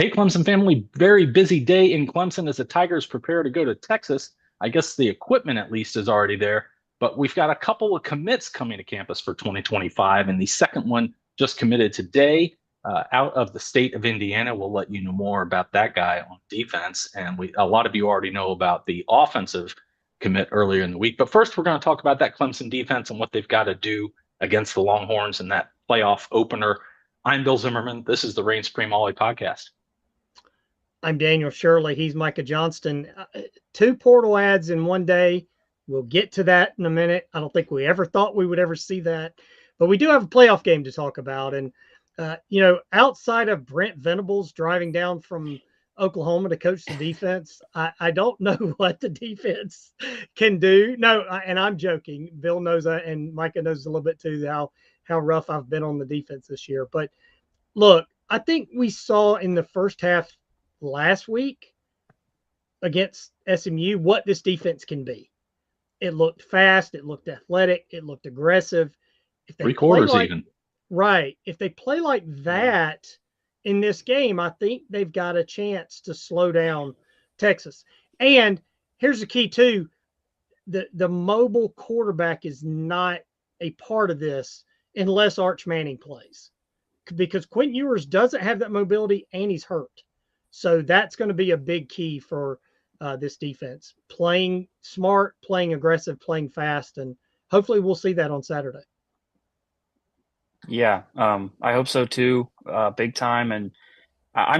Hey, Clemson family, very busy day in Clemson as the Tigers prepare to go to Texas. I guess the equipment at least is already there, but we've got a couple of commits coming to campus for 2025, and the second one just committed today out of the state of Indiana. We'll let you know more about that guy on defense, and a lot of you already know about the offensive commit earlier in the week. But first, we're going to talk about that Clemson defense and what they've got to do against the Longhorns in that playoff opener. I'm Bill Zimmerman. This is the Supreme Alway podcast. I'm Daniel Shirley. He's Micah Johnston. Two portal ads in one day. We'll get to that in a minute. I don't think we ever thought we would ever see that. But we do have a playoff game to talk about. And, outside of Brent Venables driving down from Oklahoma to coach the defense, I don't know what the defense can do. No, and I'm joking. Bill knows that, and Micah knows a little bit too, how rough I've been on the defense this year. But look, I think we saw in the first half last week against SMU what this defense can be. It looked fast, it looked athletic, it looked aggressive. If they 3/4 even. Right. If they play like that in this game, I think they've got a chance to slow down Texas. And here's the key too. The mobile quarterback is not a part of this unless Arch Manning plays. Because Quentin Ewers doesn't have that mobility and he's hurt. So that's going to be a big key for this defense. Playing smart, playing aggressive, playing fast, and hopefully we'll see that on Saturday. Yeah, I hope so too, big time. And I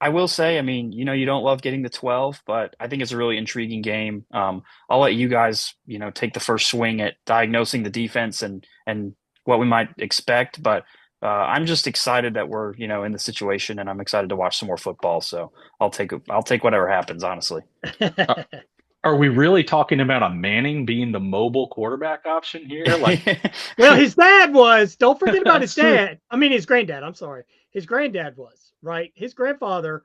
will say, you don't love getting the 12, but I think it's a really intriguing game. I'll let you guys, take the first swing at diagnosing the defense and what we might expect. But I'm just excited that we're, in the situation, and I'm excited to watch some more football. So I'll take whatever happens, honestly. Are we really talking about a Manning being the mobile quarterback option here? Well, his dad was. Don't forget about his dad. I mean, his granddad. I'm sorry. His granddad was, right? His grandfather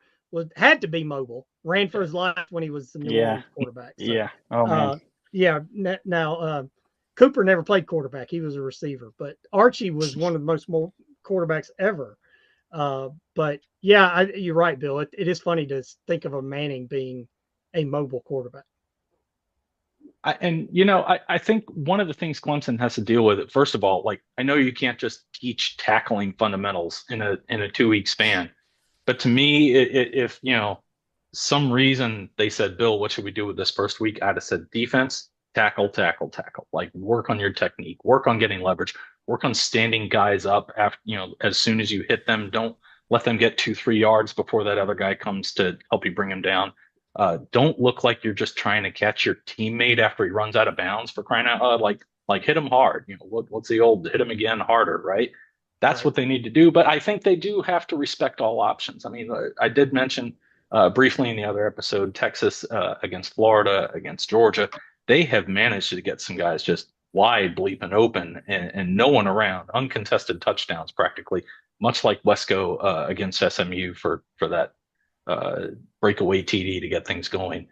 had to be mobile, ran for his life when he was the New Orleans quarterback. So, yeah. Oh, man. Now, Cooper never played quarterback. He was a receiver. But Archie was one of the most mobile quarterbacks ever. But, yeah, you're right, Bill. It is funny to think of a Manning being a mobile quarterback. I think one of the things Clemson has to deal with, first of all, I know you can't just teach tackling fundamentals in a 2-week span, but to me, if some reason they said, Bill, what should we do with this first week? I'd have said defense, tackle, tackle, tackle. Work on your technique, work on getting leverage, work on standing guys up after as soon as you hit them. Don't let them get 2-3 yards before that other guy comes to help you bring him down. Don't look like you're just trying to catch your teammate after he runs out of bounds, for crying out loud. Like hit him hard. What's the old hit him again harder, right? That's what they need to do. But I think they do have to respect all options. I mean, I did mention briefly in the other episode, Texas against Florida, against Georgia. They have managed to get some guys just wide, bleeping open, and no one around, uncontested touchdowns practically, much like Wesco against SMU for that breakaway TD to get things going.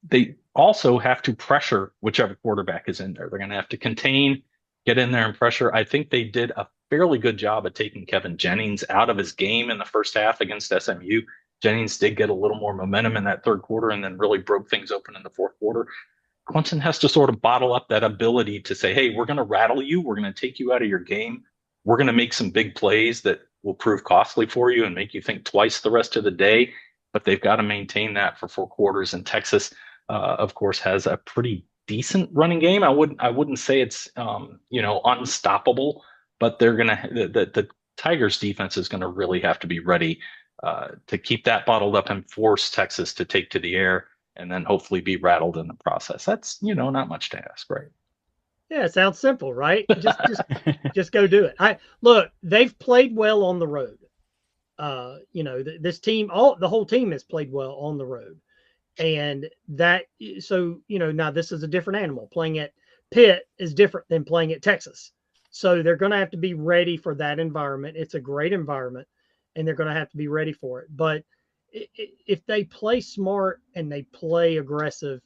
They also have to pressure whichever quarterback is in there. They're going to have to contain, get in there and pressure. I think they did a fairly good job of taking Kevin Jennings out of his game in the first half against SMU. Jennings did get a little more momentum in that third quarter and then really broke things open in the fourth quarter. Clemson has to sort of bottle up that ability to say, hey, we're going to rattle you. We're going to take you out of your game. We're going to make some big plays that will prove costly for you and make you think twice the rest of the day. But they've got to maintain that for 4 quarters. And Texas, of course, has a pretty decent running game. I wouldn't say it's unstoppable, but they're gonna the Tigers defense is going to really have to be ready to keep that bottled up and force Texas to take to the air and then hopefully be rattled in the process. That's not much to ask, right? Yeah, it sounds simple, right? Just go do it. Look, they've played well on the road. This team, the whole team has played well on the road, and now this is a different animal. Playing at Pitt is different than playing at Texas, so they're going to have to be ready for that environment. It's a great environment, and they're going to have to be ready for it. But if they play smart and they play aggressive,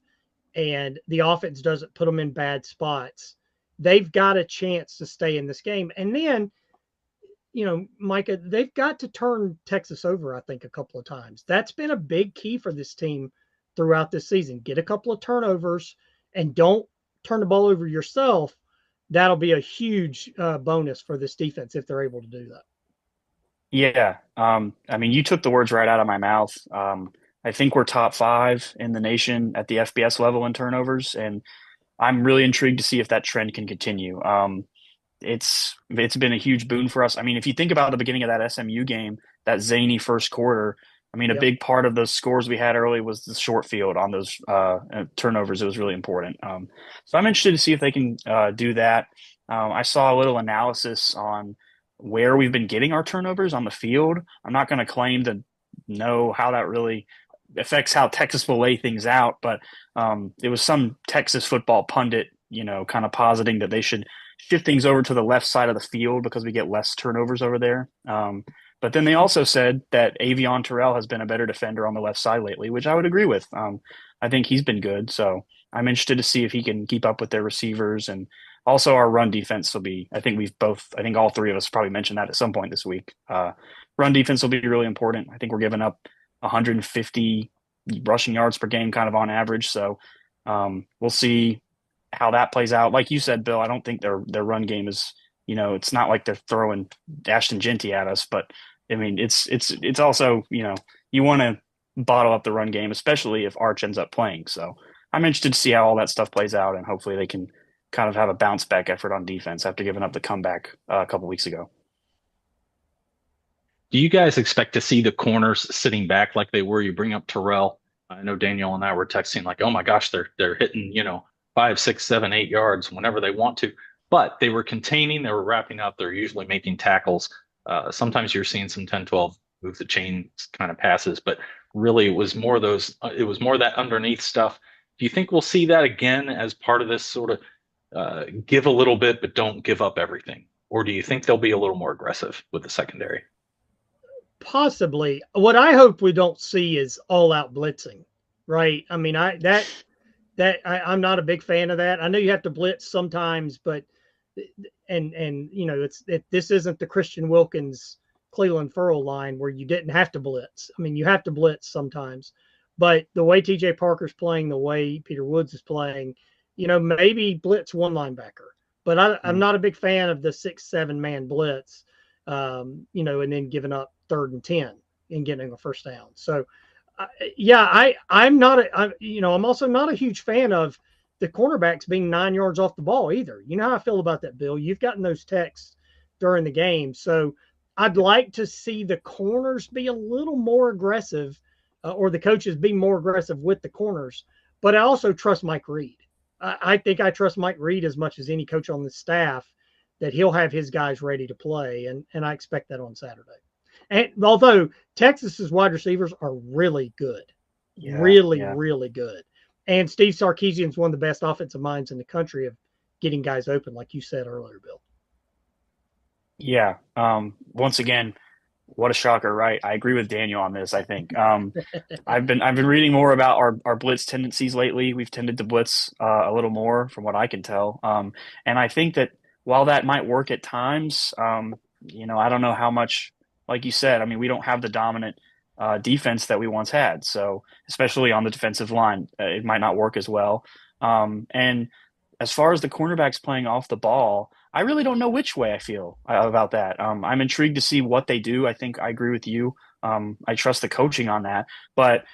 and the offense doesn't put them in bad spots, they've got a chance to stay in this game. And then, Micah, they've got to turn Texas over, I think, a couple of times. That's been a big key for this team throughout this season. Get a couple of turnovers and don't turn the ball over yourself. That'll be a huge bonus for this defense if they're able to do that. Yeah. I mean, you took the words right out of my mouth. I think we're top 5 in the nation at the FBS level in turnovers, and I'm really intrigued to see if that trend can continue. It's been a huge boon for us. I mean, if you think about the beginning of that SMU game, that zany first quarter, I mean, a Yep. big part of those scores we had early was the short field on those turnovers. It was really important. So I'm interested to see if they can do that. I saw a little analysis on where we've been getting our turnovers on the field. I'm not going to claim to know how that really affects how Texas will lay things out, but it was some Texas football pundit, kind of positing that they should shift things over to the left side of the field because we get less turnovers over there. But then they also said that Avion Terrell has been a better defender on the left side lately, which I would agree with. I think he's been good. So I'm interested to see if he can keep up with their receivers. And also our run defense will be, I think all three of us probably mentioned that at some point this week. Run defense will be really important. I think we're giving up 150 rushing yards per game kind of on average. So we'll see how that plays out. Like you said, Bill, I don't think their run game is, it's not like they're throwing Ashton Genty at us, but I mean, it's also, you want to bottle up the run game, especially if Arch ends up playing. So I'm interested to see how all that stuff plays out, and hopefully they can kind of have a bounce back effort on defense after giving up the comeback a couple weeks ago. Do you guys expect to see the corners sitting back like they were? You bring up Terrell. I know Daniel and I were texting like, oh my gosh, they're hitting, 5, 6, 7, 8 yards whenever they want to. But they were containing, they were wrapping up, they're usually making tackles. Sometimes you're seeing some 10, 12 move the chain kind of passes, but really it was more that underneath stuff. Do you think we'll see that again as part of this sort of give a little bit, but don't give up everything? Or do you think they'll be a little more aggressive with the secondary? Possibly. What I hope we don't see is all out blitzing, right? I mean, I'm not a big fan of that. I know you have to blitz sometimes, but this isn't the Christian Wilkins Cleveland Furrow line where you didn't have to blitz. I mean, you have to blitz sometimes, but the way TJ Parker's playing, the way Peter Woods is playing, maybe blitz one linebacker, but I'm not a big fan of the 6-7 man blitz, and then giving up 3rd and 10 and getting a first down. So I'm also not a huge fan of the cornerbacks being 9 yards off the ball either. You know how I feel about that, Bill. You've gotten those texts during the game. So I'd like to see the corners be a little more aggressive, or the coaches be more aggressive with the corners. But I also trust Mike Reed. I think I trust Mike Reed as much as any coach on the staff, that he'll have his guys ready to play. And I expect that on Saturday. And although Texas's wide receivers are really good, really good. And Steve Sarkisian is one of the best offensive minds in the country of getting guys open, like you said earlier, Bill. Yeah. Once again, what a shocker, right? I agree with Daniel on this. I think I've been reading more about our blitz tendencies lately. We've tended to blitz a little more, from what I can tell. And I think that while that might work at times, I don't know how much. Like you said, I mean, we don't have the dominant defense that we once had. So especially on the defensive line, it might not work as well. And as far as the cornerbacks playing off the ball, I really don't know which way I feel about that. I'm intrigued to see what they do. I think I agree with you. I trust the coaching on that. But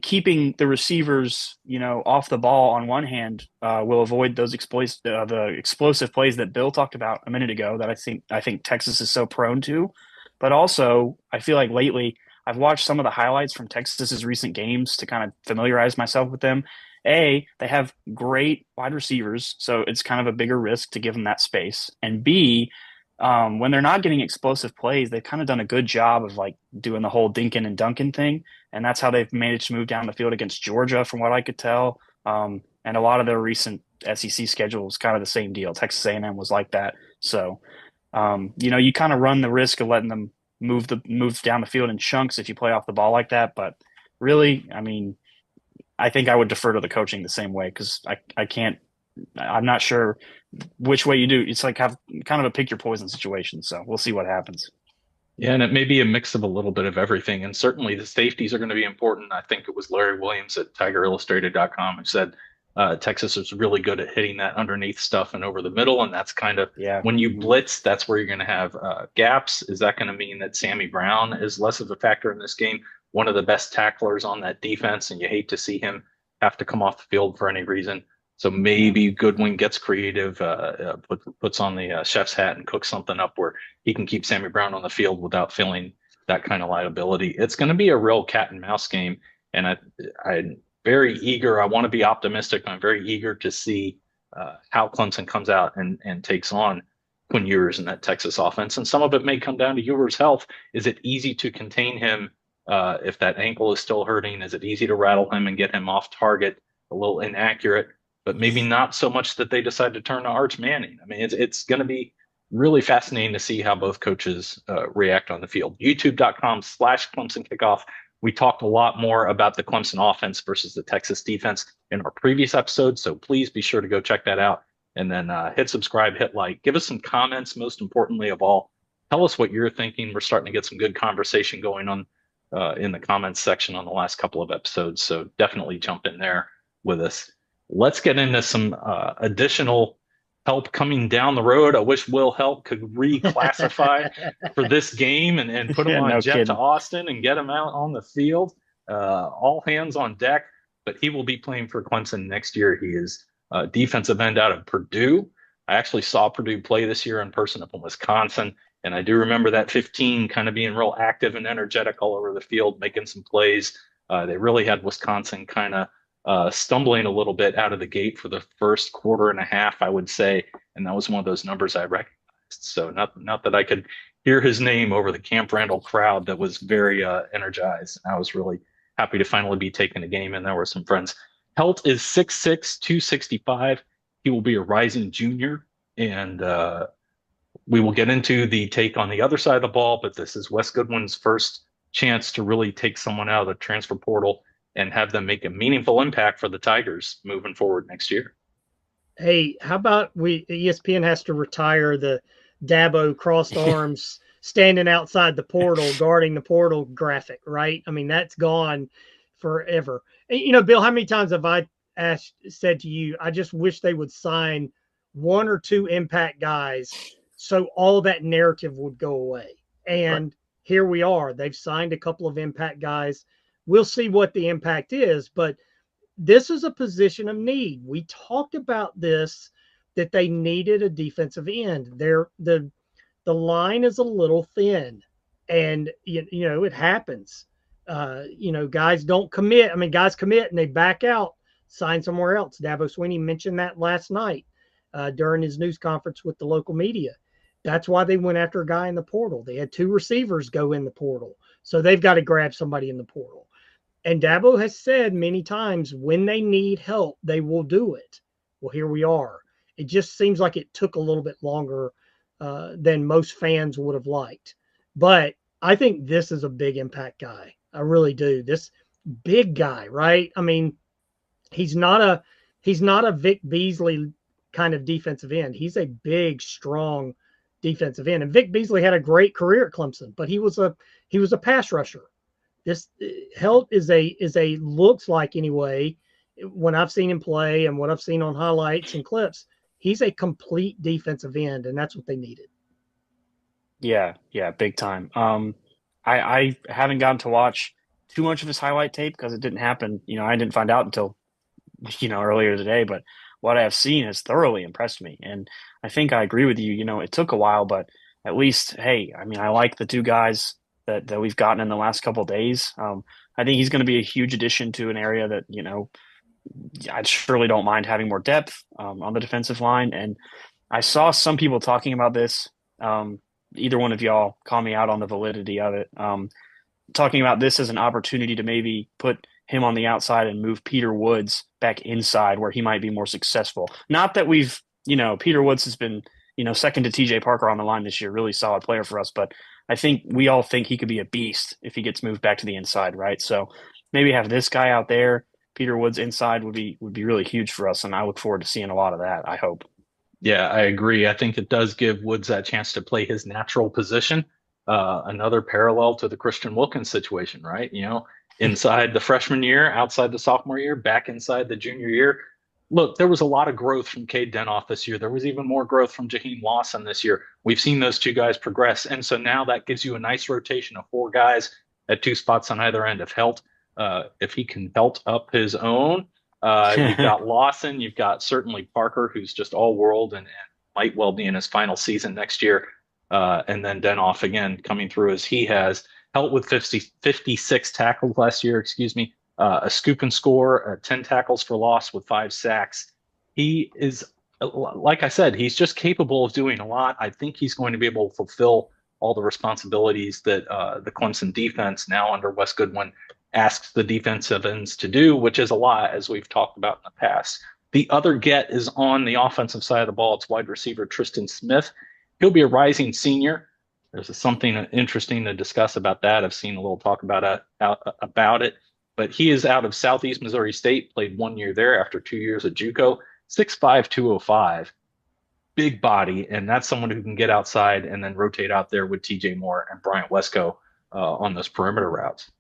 keeping the receivers, off the ball on one hand will avoid those the explosive plays that Bill talked about a minute ago that I think Texas is so prone to. But also, I feel like lately I've watched some of the highlights from Texas's recent games to kind of familiarize myself with them. A, they have great wide receivers, so it's kind of a bigger risk to give them that space. And B, when they're not getting explosive plays, they've kind of done a good job of like doing the whole Dinkin and Duncan thing, and that's how they've managed to move down the field against Georgia, from what I could tell. And a lot of their recent SEC schedule was kind of the same deal. Texas A&M was like that, so. You kind of run the risk of letting them move down the field in chunks if you play off the ball like that. But really, I mean, I think I would defer to the coaching the same way, because I'm not sure which way you do. It's like have kind of a pick your poison situation. So we'll see what happens. Yeah, and it may be a mix of a little bit of everything. And certainly the safeties are going to be important. I think it was Larry Williams at TigerIllustrated.com who said Texas is really good at hitting that underneath stuff and over the middle. And that's kind of Yeah. when you Mhm. blitz, that's where you're going to have gaps. Is that going to mean that Sammy Brown is less of a factor in this game? One of the best tacklers on that defense, and you hate to see him have to come off the field for any reason. So Yeah. maybe Goodwin gets creative, puts on the chef's hat and cooks something up where he can keep Sammy Brown on the field without feeling that kind of liability. It's going to be a real cat and mouse game, and I'm very eager. I want to be optimistic. I'm very eager to see how Clemson comes out and takes on Quinn Ewers in that Texas offense. And some of it may come down to Ewers' health. Is it easy to contain him if that ankle is still hurting? Is it easy to rattle him and get him off target? A little inaccurate, but maybe not so much that they decide to turn to Arch Manning. I mean, it's going to be really fascinating to see how both coaches react on the field. YouTube.com/Clemson kickoff. We talked a lot more about the Clemson offense versus the Texas defense in our previous episode, so please be sure to go check that out. And then hit subscribe, hit like, give us some comments. Most importantly of all, tell us what you're thinking. We're starting to get some good conversation going on in the comments section on the last couple of episodes, so definitely jump in there with us. Let's get into some additional help coming down the road. I wish Will Heldt could reclassify for this game and put him Yeah, on no jet to kidding. Austin and get him out on the field. All hands on deck, but he will be playing for Clemson next year. He is defensive end out of Purdue. I actually saw Purdue play this year in person up in Wisconsin, and I do remember that 15 kind of being real active and energetic all over the field, making some plays. They really had Wisconsin kind of stumbling a little bit out of the gate for the first quarter and a half, I would say, and that was one of those numbers I recognized. So not that I could hear his name over the Camp Randall crowd that was very energized. I was really happy to finally be taking a game, and there were some friends. Heldt is 6'6", 265. He will be a rising junior, and we will get into the take on the other side of the ball, but this is Wes Goodwin's first chance to really take someone out of the transfer portal and have them make a meaningful impact for the Tigers moving forward next year. Hey, how about ESPN has to retire the Dabo crossed arms standing outside the portal, guarding the portal graphic, right? I mean, that's gone forever. And, Bill, how many times have I said to you, I just wish they would sign one or two impact guys so all that narrative would go away. And right. Here we are. They've signed a couple of impact guys. We'll see what the impact is, but this is a position of need. We talked about this, that they needed a defensive end. The line is a little thin, and it happens. Guys don't commit. I mean, guys commit and they back out, sign somewhere else. Dabo Swinney mentioned that last night during his news conference with the local media. That's why they went after a guy in the portal. They had two receivers go in the portal, so they've got to grab somebody in the portal. And Dabo has said many times when they need help, they will do it. Well, here we are. It just seems like it took a little bit longer than most fans would have liked. But I think this is a big impact guy. I really do. This big guy, right? I mean, he's not a Vic Beasley kind of defensive end. He's a big, strong defensive end. And Vic Beasley had a great career at Clemson, but he was a pass rusher. This Heldt is a looks like, anyway, when I've seen him play and what I've seen on highlights and clips, he's a complete defensive end, and that's what they needed. Yeah, big time. I haven't gotten to watch too much of his highlight tape because it didn't happen. I didn't find out until earlier today, but what I have seen has thoroughly impressed me. And I think I agree with you. It took a while, but at least, hey, I mean, I like the two guys that we've gotten in the last couple of days. I think he's going to be a huge addition to an area that, I surely don't mind having more depth on the defensive line. And I saw some people talking about this. Either one of y'all call me out on the validity of it. Talking about this as an opportunity to maybe put him on the outside and move Peter Woods back inside where he might be more successful. Not that we've, Peter Woods has been, second to TJ Parker on the line this year, really solid player for us, but I think we all think he could be a beast if he gets moved back to the inside, right? So maybe have this guy out there, Peter Woods inside would be really huge for us, and I look forward to seeing a lot of that, I hope. Yeah, I agree. I think it does give Woods that chance to play his natural position. Another parallel to the Christian Wilkins situation, right? Inside the freshman year, outside the sophomore year, back inside the junior year. Look, there was a lot of growth from Cade Denoff this year. There was even more growth from Jaheim Lawson this year. We've seen those two guys progress. And so now that gives you a nice rotation of four guys at two spots on either end of Heldt. If he can Heldt up his own, you've got Lawson, you've got certainly Parker, who's just all world and might well be in his final season next year. And then Denoff again coming through as he has. Heldt with 56 tackles last year, excuse me, a scoop and score, 10 tackles for loss with 5 sacks. He is, like I said, he's just capable of doing a lot. I think he's going to be able to fulfill all the responsibilities that the Clemson defense now under Wes Goodwin asks the defensive ends to do, which is a lot, as we've talked about in the past. The other get is on the offensive side of the ball. It's wide receiver Tristan Smith. He'll be a rising senior. There's something interesting to discuss about that. I've seen a little talk about it, but he is out of Southeast Missouri State, played 1 year there after 2 years at JUCO, 6'5", 205, big body, and that's someone who can get outside and then rotate out there with TJ Moore and Bryant Wesco on those perimeter routes.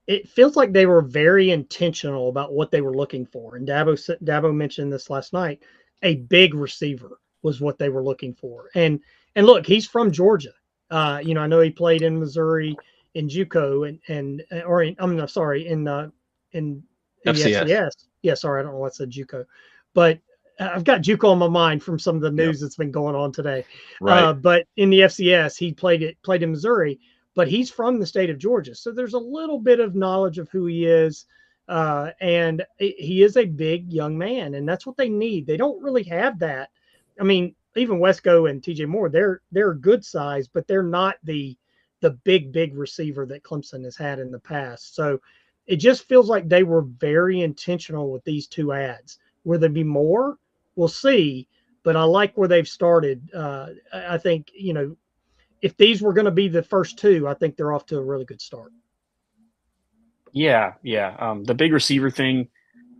It feels like they were very intentional about what they were looking for, and Dabo mentioned this last night. A big receiver was what they were looking for, and look, he's from Georgia. I know he played in Missouri in JUCO in the FCS. Yeah, sorry, I don't know what's a JUCO, but I've got JUCO on my mind from some of the news that's been going on today. Right. But in the FCS, he played in Missouri, but he's from the state of Georgia, so there's a little bit of knowledge of who he is, and he is a big young man, and that's what they need. They don't really have that. I mean, even Wesco and TJ Moore, they're good size, but they're not the big receiver that Clemson has had in the past. So it just feels like they were very intentional with these two ads. Will there be more? We'll see. But I like where they've started. I think, if these were going to be the first two, I think they're off to a really good start. Yeah. The big receiver thing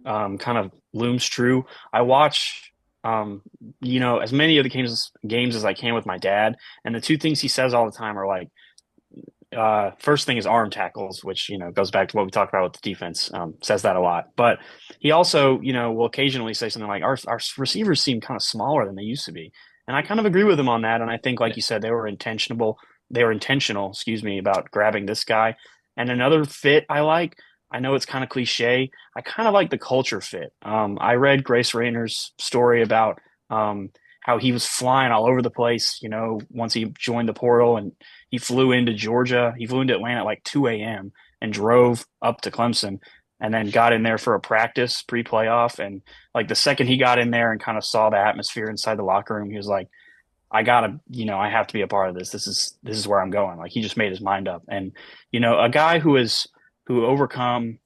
kind of looms true. I watch as many of the games as I can with my dad, and the two things he says all the time are like, first thing is arm tackles, which goes back to what we talked about with the defense. Says that a lot, but he also will occasionally say something like, our receivers seem kind of smaller than they used to be, and I kind of agree with him on that. And I think, like you said, they were intentional, about grabbing this guy. And another fit I know it's kind of cliche. I kind of like the culture fit. I read Grace Rayner's story about how he was flying all over the place, once he joined the portal, and he flew into Georgia. He flew into Atlanta at like 2 a.m. and drove up to Clemson, and then got in there for a practice pre-playoff. And like the second he got in there and kind of saw the atmosphere inside the locker room, he was like, I have to be a part of this. This is where I'm going. Like, he just made his mind up. And, a guy who overcame,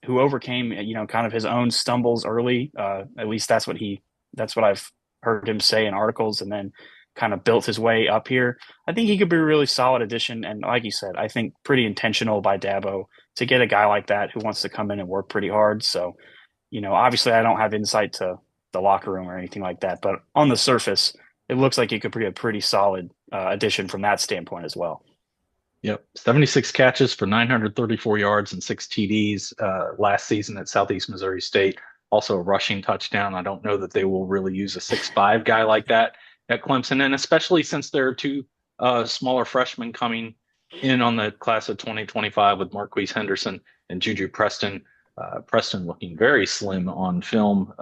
kind of his own stumbles early. At least that's what I've heard him say in articles, and then kind of built his way up here. I think he could be a really solid addition. And like you said, I think pretty intentional by Dabo to get a guy like that who wants to come in and work pretty hard. So, obviously I don't have insight to the locker room or anything like that, but on the surface, it looks like he could be a pretty solid addition from that standpoint as well. Yep. 76 catches for 934 yards and 6 TDs last season at Southeast Missouri State. Also a rushing touchdown. I don't know that they will really use a 6'5" guy like that at Clemson, and especially since there are two smaller freshmen coming in on the class of 2025 with Marquise Henderson and Juju Preston. Preston looking very slim on film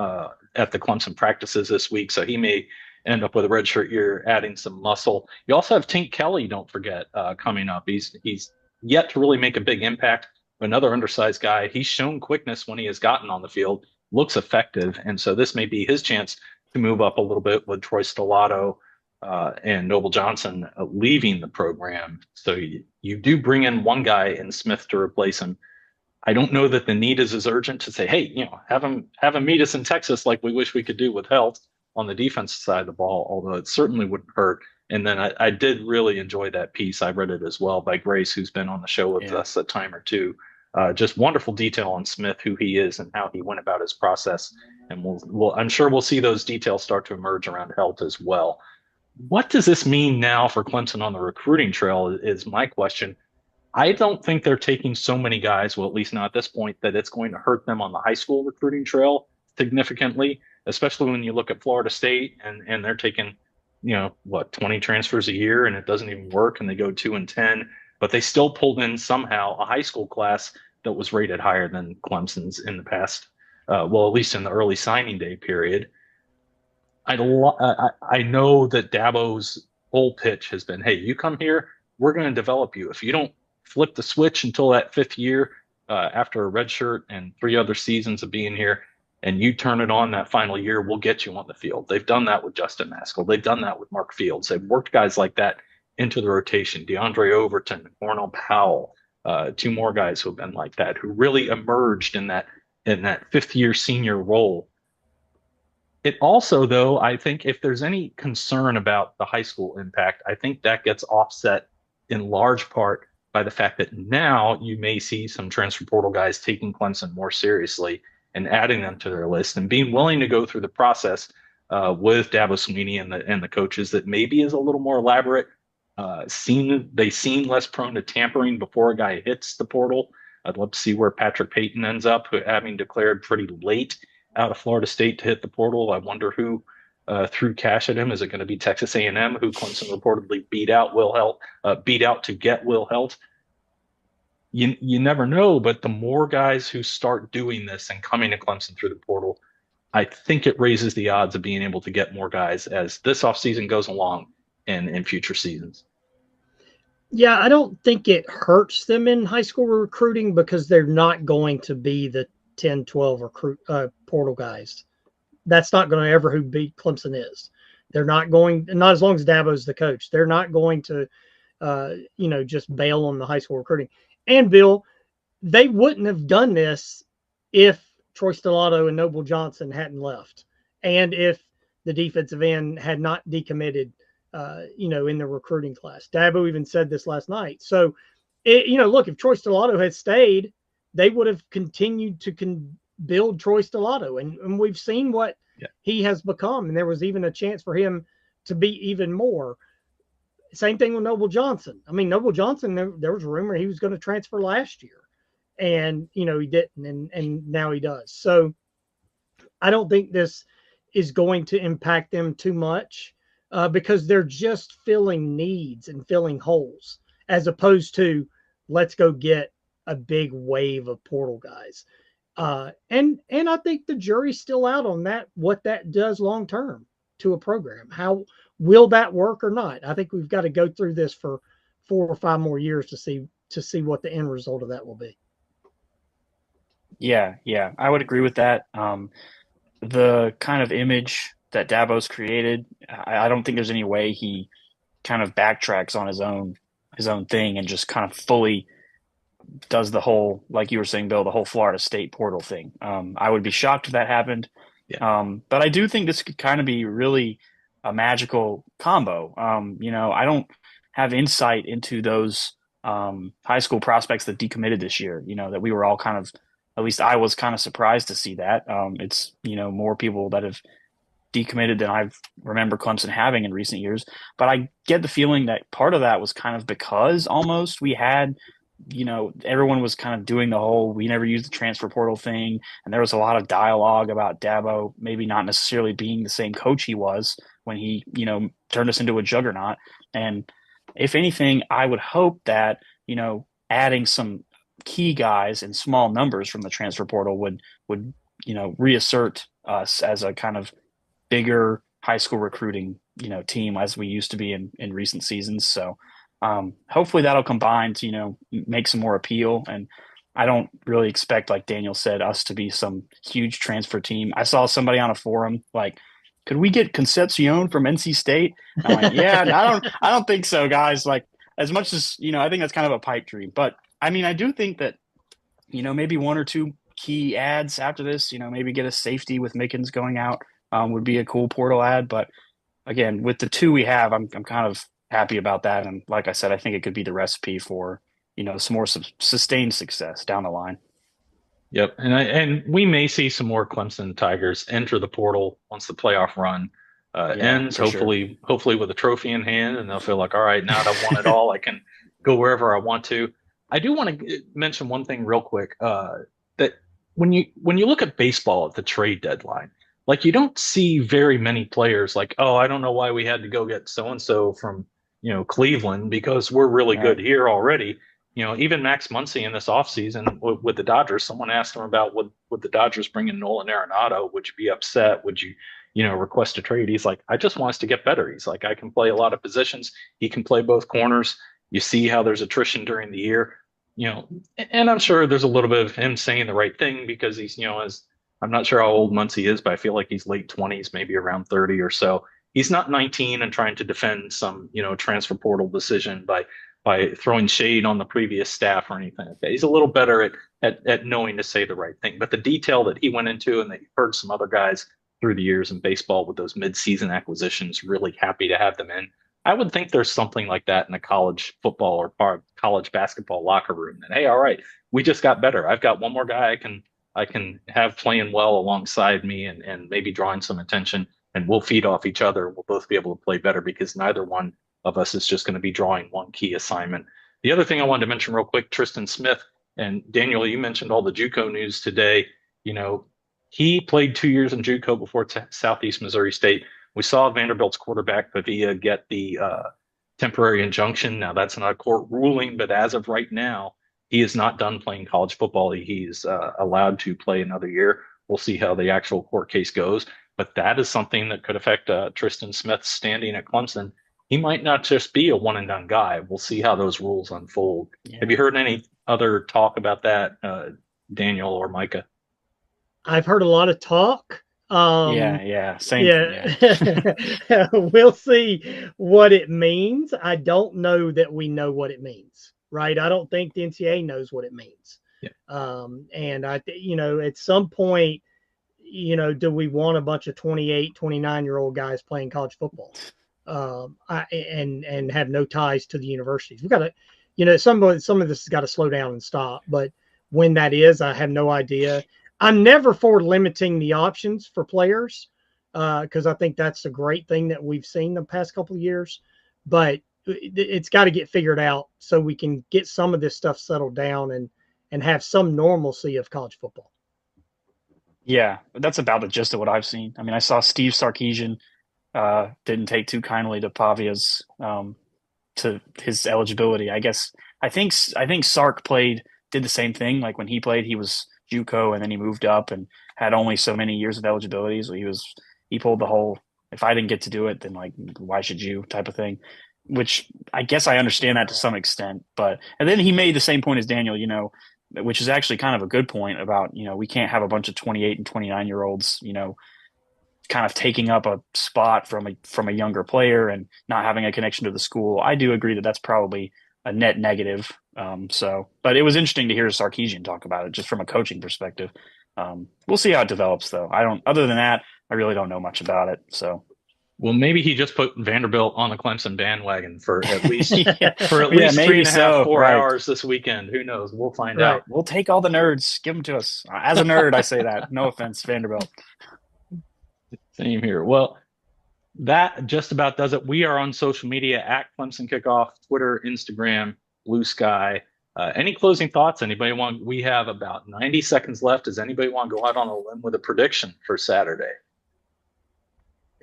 at the Clemson practices this week, so he may end up with a redshirt year, adding some muscle. You also have Tink Kelly, don't forget, coming up. He's yet to really make a big impact. Another undersized guy. He's shown quickness when he has gotten on the field, looks effective, and so this may be his chance to move up a little bit with Troy Stellato and Noble Johnson leaving the program. So you do bring in one guy in Smith to replace him. I don't know that the need is as urgent to say, hey, have him meet us in Texas like we wish we could do with Heldt on the defensive side of the ball, although it certainly wouldn't hurt. And then I did really enjoy that piece. I read it as well by Grace, who's been on the show with us a time or two. Just wonderful detail on Smith, who he is and how he went about his process. And I'm sure we'll see those details start to emerge around Heldt as well. what does this mean now for Clemson on the recruiting trail is my question. I don't think they're taking so many guys, well, at least not at this point, that it's going to hurt them on the high school recruiting trail significantly, especially when you look at Florida State and they're taking, 20 transfers a year and it doesn't even work and they go 2-10, but they still pulled in somehow a high school class that was rated higher than Clemson's in the past, well, at least in the early signing day period. I know that Dabo's whole pitch has been, hey, you come here, we're going to develop you. If you don't flip the switch until that fifth year, after a red shirt and 3 other seasons of being here, and you turn it on that final year, we'll get you on the field. They've done that with Justin Maskell. They've done that with Mark Fields. They've worked guys like that into the rotation. DeAndre Overton, Cornell Powell, 2 more guys who have been like that, who really emerged in that fifth year senior role. It also, though, I think if there's any concern about the high school impact, I think that gets offset in large part by the fact that now you may see some transfer portal guys taking Clemson more seriously and adding them to their list and being willing to go through the process with Dabo Swinney and the coaches that maybe is a little more elaborate. They seem less prone to tampering before a guy hits the portal. I'd love to see where Patrick Payton ends up, having declared pretty late out of Florida State to hit the portal. I wonder who threw cash at him. Is it going to be Texas A&M, who Clemson reportedly beat out to get Will Heldt? You never know, but the more guys who start doing this and coming to Clemson through the portal, I think it raises the odds of being able to get more guys as this offseason goes along and in future seasons. Yeah, I don't think it hurts them in high school recruiting because they're not going to be the 10, 12 portal guys. That's not going to ever who beat Clemson is. They're not going, not as long as Dabo's the coach. They're not going to, just bail on the high school recruiting. And Bill, they wouldn't have done this if Troy Stellato and Noble Johnson hadn't left, and if the defensive end had not decommitted, in the recruiting class. Dabo even said this last night. So, look, if Troy Stellato had stayed, they would have continued to build Troy Stellato. And we've seen what he has become. And there was even a chance for him to be even more. Same thing with Noble Johnson. I mean, Noble Johnson, there was a rumor he was going to transfer last year. And, he didn't. And now he does. So I don't think this is going to impact them too much because they're just filling needs and filling holes as opposed to let's go get a big wave of portal guys. And I think the jury's still out on that, what that does long term to a program. How will that work or not? I think we've got to go through this for 4 or 5 more years to see what the end result of that will be. Yeah, I would agree with that. The kind of image that Dabo's created, I don't think there's any way he kind of backtracks on his own thing and just kind of fully does the whole, like you were saying, Bill, the whole Florida State portal thing. I would be shocked if that happened. Yeah. But I do think this could kind of be really a magical combo. I don't have insight into those high school prospects that decommitted this year, that we were all kind of, at least I was kind of surprised to see that. It's, more people that have decommitted than I remember Clemson having in recent years. But I get the feeling that part of that was kind of because almost we had, everyone was kind of doing the whole, we never used the transfer portal thing. And there was a lot of dialogue about Dabo maybe not necessarily being the same coach he was when he, turned us into a juggernaut. And if anything, I would hope that, adding some key guys in small numbers from the transfer portal would reassert us as a kind of bigger high school recruiting, team as we used to be in recent seasons. So hopefully that'll combine to, make some more appeal. And I don't really expect, like Daniel said, us to be some huge transfer team. I saw somebody on a forum like, could we get Concepcion from NC State? I'm like, yeah, I don't think so, guys. Like, as much as, I think that's kind of a pipe dream. But I mean, I do think that, maybe 1 or 2 key ads after this, maybe get a safety with Mickens going out would be a cool portal ad. But again, with the 2 we have, I'm kind of happy about that. And like I said, I think it could be the recipe for, some more sustained success down the line. Yep. And we may see some more Clemson Tigers enter the portal once the playoff run Yeah, ends, for sure. hopefully with a trophy in hand, and they'll feel like, all right, now that I've won it all, I can go wherever I want to. I do want to mention one thing real quick, that when you look at baseball at the trade deadline, like you don't see very many players like, oh, I don't know why we had to go get so and so from Cleveland because we're really good Right. here already. Even Max Muncy in this offseason with the Dodgers, someone asked him about would the Dodgers bring in Nolan Arenado? Would you be upset? Would you request a trade? He's like, I just want us to get better. He's like, I can play a lot of positions. He can play both corners. You see how there's attrition during the year, and I'm sure there's a little bit of him saying the right thing because he's, as I'm not sure how old Muncy is, but I feel like he's late 20s, maybe around 30 or so. He's not 19 and trying to defend some, transfer portal decision by throwing shade on the previous staff or anything like that. He's a little better at knowing to say the right thing. But the detail that he went into and that you heard some other guys through the years in baseball with those mid-season acquisitions, really happy to have them in. I would think there's something like that in a college football or college basketball locker room. That, hey, all right, we just got better. I've got one more guy I can have playing well alongside me and maybe drawing some attention, and we'll feed off each other. We'll both be able to play better because neither one of us is just going to be drawing one key assignment. The other thing I wanted to mention real quick, Tristan Smith and Daniel, you mentioned all the JUCO news today. He played 2 years in JUCO before Southeast Missouri State. We saw Vanderbilt's quarterback Pavia get the temporary injunction. Now that's not a court ruling, but as of right now, he is not done playing college football. He's allowed to play another year. We'll see how the actual court case goes, but that is something that could affect Tristan Smith's standing at Clemson. He might not just be a one and done guy. We'll see how those rules unfold. Yeah. Have you heard any other talk about that, Daniel or Micah? I've heard a lot of talk. Yeah. Same. Yeah. We'll see what it means. I don't know that we know what it means, right? I don't think the NCAA knows what it means. Yeah. And at some point, do we want a bunch of 28, 29-year-old guys playing college football? And have no ties to the universities? We've got to, some of this has got to slow down and stop. But when that is, I have no idea. I'm never for limiting the options for players because I think that's a great thing that we've seen the past couple of years. But it's got to get figured out so we can get some of this stuff settled down and have some normalcy of college football. Yeah, that's about the gist of what I've seen. I mean, I saw Steve Sarkisian didn't take too kindly to Pavia's to his eligibility. I think Sark did the same thing. Like when he played, he was JUCO and then he moved up and had only so many years of eligibility. So he pulled the whole, if I didn't get to do it, then like why should you type of thing. Which I guess I understand that to some extent. And then he made the same point as Daniel, which is actually kind of a good point about, we can't have a bunch of 28 and 29-year-olds, kind of taking up a spot from a younger player and not having a connection to the school. I do agree that that's probably a net negative. But it was interesting to hear Sarkisian talk about it just from a coaching perspective. We'll see how it develops though. Other than that, I really don't know much about it. So. Well, maybe he just put Vanderbilt on the Clemson bandwagon for at least Yeah. for at least maybe 3.5, 4 right. hours this weekend. Who knows? We'll find Right. out. We'll take all the nerds. Give them to us. As a nerd, I say that. No offense, Vanderbilt. Same here. Well, that just about does it. We are on social media at Clemson Kickoff, Twitter, Instagram, Blue Sky. Any closing thoughts? We have about 90 seconds left. Does anybody want to go out on a limb with a prediction for Saturday?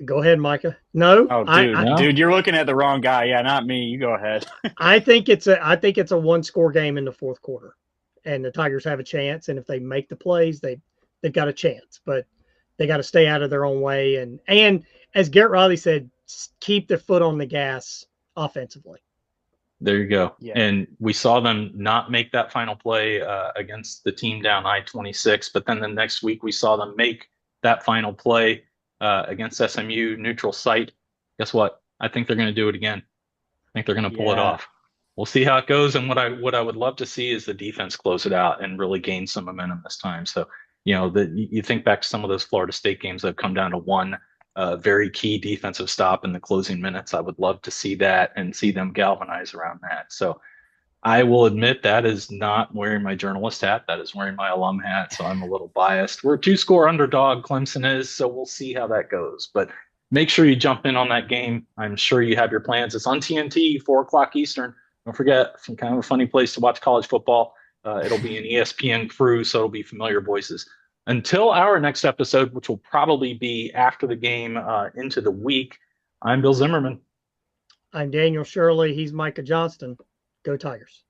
Go ahead, Micah. No. Oh, dude, dude, you're looking at the wrong guy. Yeah, not me. You go ahead. I think it's a one-score game in the fourth quarter, and the Tigers have a chance. And if they make the plays, they've got a chance. But they got to stay out of their own way. And as Garrett Riley said, keep their foot on the gas offensively. There you go. Yeah. And we saw them not make that final play against the team down I-26, but then the next week we saw them make that final play against SMU, neutral site. Guess what? I think they're going to do it again. I think they're going to pull it off. We'll see how it goes. And what I would love to see is the defense close it out and really gain some momentum this time. So, you think back to some of those Florida State games that have come down to one very key defensive stop in the closing minutes. I would love to see that and see them galvanize around that. So I will admit that is not wearing my journalist hat. That is wearing my alum hat. So I'm a little biased. We're a 2-score underdog, Clemson is. So we'll see how that goes. But make sure you jump in on that game. I'm sure you have your plans. It's on TNT, 4 o'clock Eastern. Don't forget, it's kind of a funny place to watch college football. It'll be an ESPN crew, so it'll be familiar voices. Until our next episode, which will probably be after the game into the week, I'm Bill Zimmerman. I'm Daniel Shirley. He's Micah Johnston. Go Tigers.